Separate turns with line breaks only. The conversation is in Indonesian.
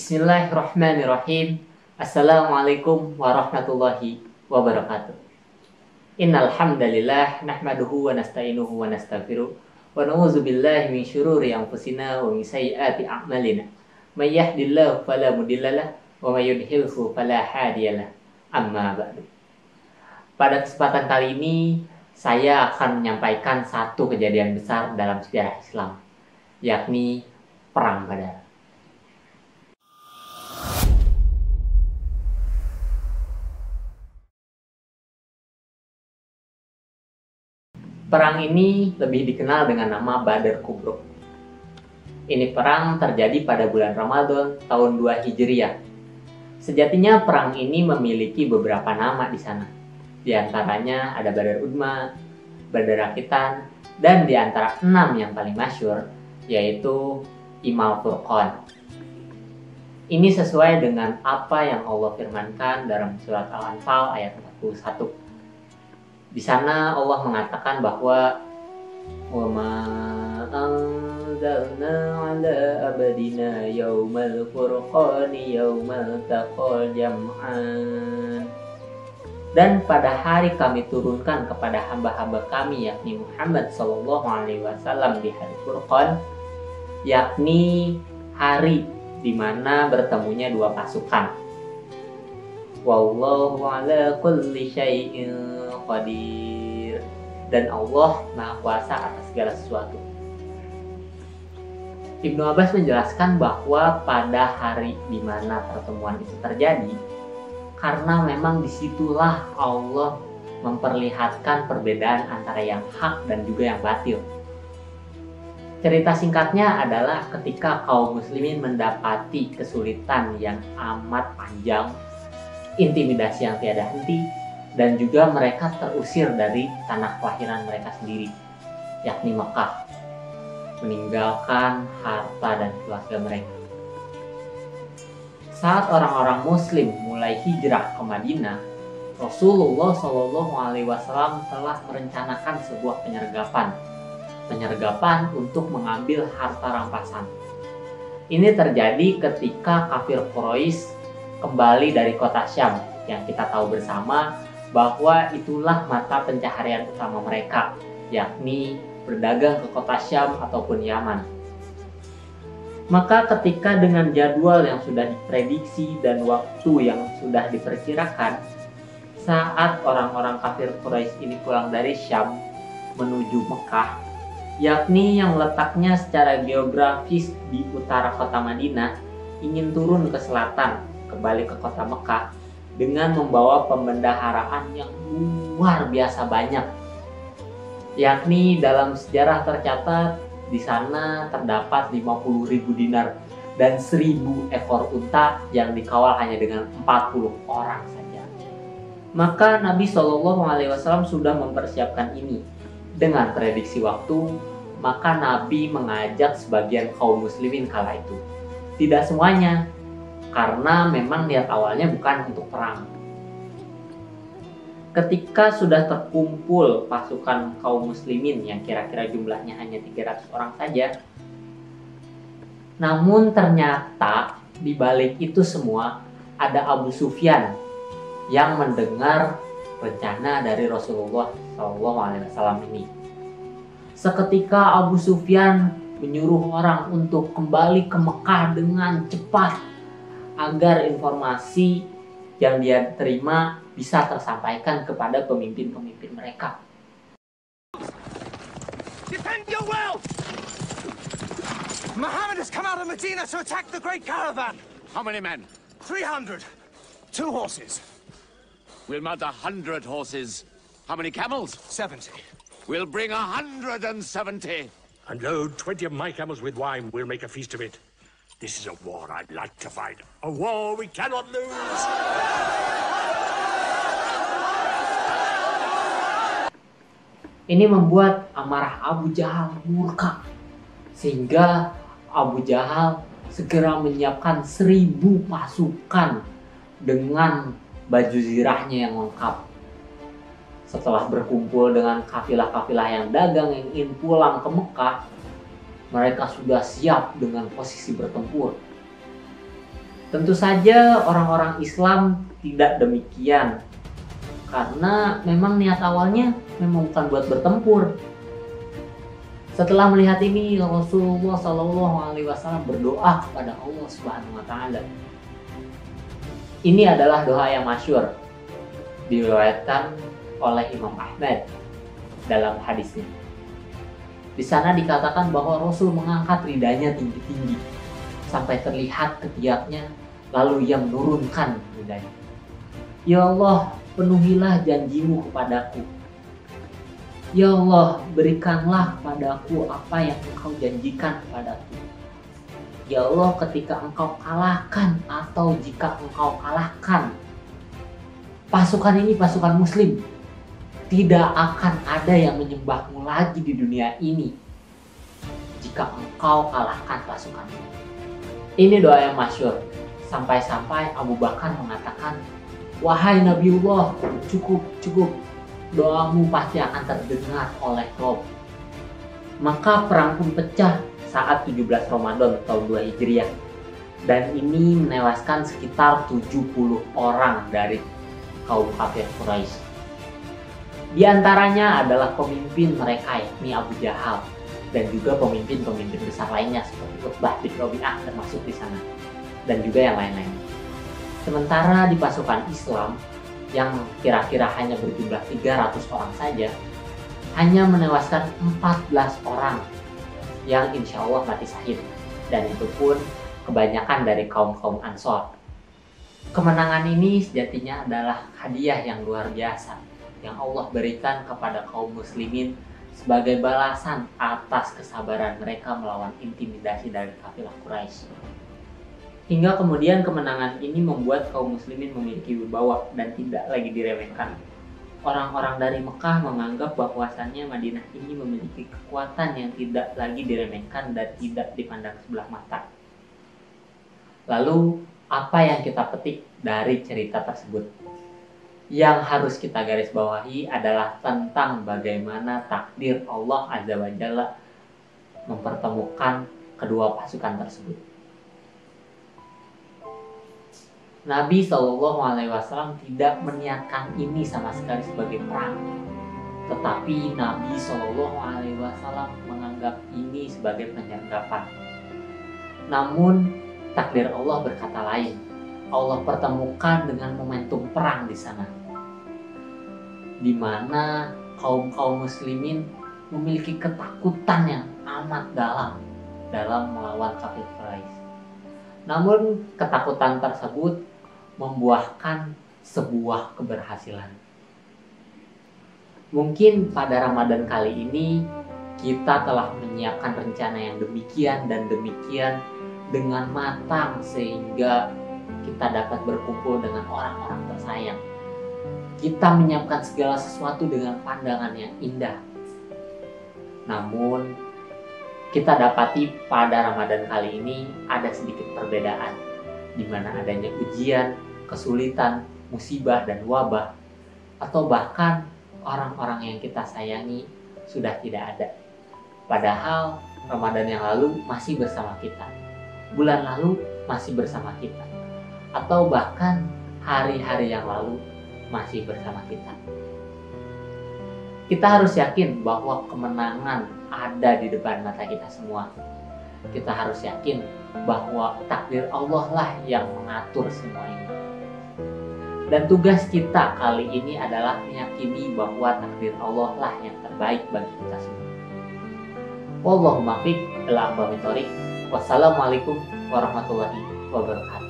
Bismillahirrahmanirrahim. Assalamualaikum warahmatullahi wabarakatuh. Innal hamdalillah nahmaduhu wa nasta'inuhu wa nastaghfiruh wa na'udzu billahi min syururi anfusina wa min sayyiati a'malina. May yahdihillahu fala mudhillalah wa may yudhlilhu fala hadiyalah. Amma ba'du. Pada kesempatan kali ini saya akan menyampaikan satu kejadian besar dalam sejarah Islam, yakni Perang Badar. Perang ini lebih dikenal dengan nama Badar Kubro. Ini perang terjadi pada bulan Ramadan tahun 2 Hijriah. Sejatinya perang ini memiliki beberapa nama di sana. Di antaranya ada Badar Udma, Badar Rakitan, dan di antara 6 yang paling masyhur yaitu Yaumul Furqan. Ini sesuai dengan apa yang Allah firmankan dalam surat Al-Anfal ayat 41. Di sana Allah mengatakan bahwa wa ma anzalna 'ala abadina yaumal furqani yaumal taqal jam'an. Dan pada hari kami turunkan kepada hamba-hamba kami yakni Muhammad SAW di hari Furqan, yakni hari di mana bertemunya dua pasukan. Wallahu ala kulli syai'in qadir, dan Allah Maha Kuasa atas segala sesuatu. Ibnu Abbas menjelaskan bahwa pada hari di mana pertemuan itu terjadi, karena memang disitulah Allah memperlihatkan perbedaan antara yang hak dan juga yang batil. Cerita singkatnya adalah ketika kaum muslimin mendapati kesulitan yang amat panjang, intimidasi yang tiada henti, dan juga mereka terusir dari tanah kelahiran mereka sendiri, yakni Mekah, meninggalkan harta dan keluarga mereka. Saat orang-orang Muslim mulai hijrah ke Madinah, Rasulullah SAW telah merencanakan sebuah penyergapan untuk mengambil harta rampasan. Ini terjadi ketika kafir Quraisy kembali dari kota Syam, yang kita tahu bersama bahwa itulah mata pencaharian utama mereka, yakni berdagang ke kota Syam ataupun Yaman. Maka ketika dengan jadwal yang sudah diprediksi dan waktu yang sudah diperkirakan, saat orang-orang kafir Quraisy ini pulang dari Syam menuju Mekah, yakni yang letaknya secara geografis di utara kota Madinah, ingin turun ke selatan, kembali ke kota Mekah, dengan membawa pembendaharaan yang luar biasa banyak. Yakni dalam sejarah tercatat di sana terdapat 50.000 dinar dan 1.000 ekor unta yang dikawal hanya dengan 40 orang saja. Maka Nabi SAW sudah mempersiapkan ini. Dengan prediksi waktu, maka Nabi mengajak sebagian kaum muslimin kala itu. Tidak semuanya, karena memang niat awalnya bukan untuk perang. Ketika sudah terkumpul pasukan kaum muslimin yang kira-kira jumlahnya hanya 300 orang saja, namun ternyata di balik itu semua ada Abu Sufyan yang mendengar rencana dari Rasulullah SAW ini. Seketika Abu Sufyan menyuruh orang untuk kembali ke Mekah dengan cepat agar informasi yang dia terima bisa tersampaikan kepada pemimpin-pemimpin mereka.
Defend your wealth! Muhammad has come out of Medina to attack the great caravan.
How many men?
300. 2 horses.
We'll mount 100 horses. How many camels?
70.
We'll bring 170.
And load 20 of my camels with wine. We'll make a feast of it. This is a war I'd like to fight. A war we cannot lose.
Ini membuat amarah Abu Jahal murka, sehingga Abu Jahal segera menyiapkan 1.000 pasukan dengan baju zirahnya yang lengkap. Setelah berkumpul dengan kafilah-kafilah yang dagang yang ingin pulang ke Mekah, mereka sudah siap dengan posisi bertempur. Tentu saja orang-orang Islam tidak demikian, karena memang niat awalnya memang bukan buat bertempur. Setelah melihat ini, Rasulullah SAW berdoa kepada Allah Subhanahu wa Ta'ala. Ini adalah doa yang masyhur, diriwayatkan oleh Imam Ahmad dalam hadisnya. Di sana dikatakan bahwa Rasul mengangkat lidahnya tinggi-tinggi sampai terlihat ketiaknya, lalu ia menurunkan lidahnya. Ya Allah, penuhilah janjimu kepadaku. Ya Allah, berikanlah kepadaku apa yang Engkau janjikan kepadaku. Ya Allah, ketika Engkau kalahkan atau jika Engkau kalahkan pasukan ini, pasukan Muslim, tidak akan ada yang menyembahmu lagi di dunia ini jika Engkau kalahkan pasukan ini. Ini doa yang masyhur. Sampai-sampai Abu Bakar mengatakan, wahai Nabiullah, cukup. Doamu pasti akan terdengar oleh kaum. Maka perang pun pecah saat 17 Ramadan tahun 2 Hijriah. Dan ini menewaskan sekitar 70 orang dari kaum kafir Quraisy. Di antaranya adalah pemimpin mereka, yakni Abu Jahal, dan juga pemimpin-pemimpin besar lainnya seperti Utbah bin Rabi'ah termasuk di sana, dan juga yang lain-lain. Sementara di pasukan Islam yang kira-kira hanya berjumlah 300 orang saja, hanya menewaskan 14 orang yang insya Allah mati syahid, dan itu pun kebanyakan dari kaum-kaum Ansor. Kemenangan ini sejatinya adalah hadiah yang luar biasa yang Allah berikan kepada kaum muslimin sebagai balasan atas kesabaran mereka melawan intimidasi dari kafilah Quraisy. Hingga kemudian kemenangan ini membuat kaum muslimin memiliki wibawa dan tidak lagi diremehkan. Orang-orang dari Mekah menganggap bahwasannya Madinah ini memiliki kekuatan yang tidak lagi diremehkan dan tidak dipandang sebelah mata. Lalu, apa yang kita petik dari cerita tersebut? Yang harus kita garis bawahi adalah tentang bagaimana takdir Allah Azza wa Jalla mempertemukan kedua pasukan tersebut. Nabi SAW tidak meniatkan ini sama sekali sebagai perang, tetapi Nabi SAW menganggap ini sebagai penyergapan. Namun takdir Allah berkata lain. Allah pertemukan dengan momentum perang di sana, di mana kaum muslimin memiliki ketakutan yang amat dalam melawan kafir Quraisy. Namun ketakutan tersebut membuahkan sebuah keberhasilan. Mungkin pada Ramadan kali ini kita telah menyiapkan rencana yang demikian dan demikian dengan matang sehingga kita dapat berkumpul dengan orang-orang tersayang. Kita menyiapkan segala sesuatu dengan pandangan yang indah. Namun kita dapati pada Ramadan kali ini ada sedikit perbedaan, di mana adanya ujian, kesulitan, musibah, dan wabah, atau bahkan orang-orang yang kita sayangi sudah tidak ada. Padahal Ramadan yang lalu masih bersama kita, bulan lalu masih bersama kita, atau bahkan hari-hari yang lalu masih bersama kita. Kita harus yakin bahwa kemenangan ada di depan mata kita semua. Kita harus yakin bahwa takdir Allah lah yang mengatur semua ini. Dan tugas kita kali ini adalah meyakini bahwa takdir Allah lah yang terbaik bagi kita semua. Wallahumma fiq ila aqwamit thoriq. Wassalamualaikum warahmatullahi wabarakatuh.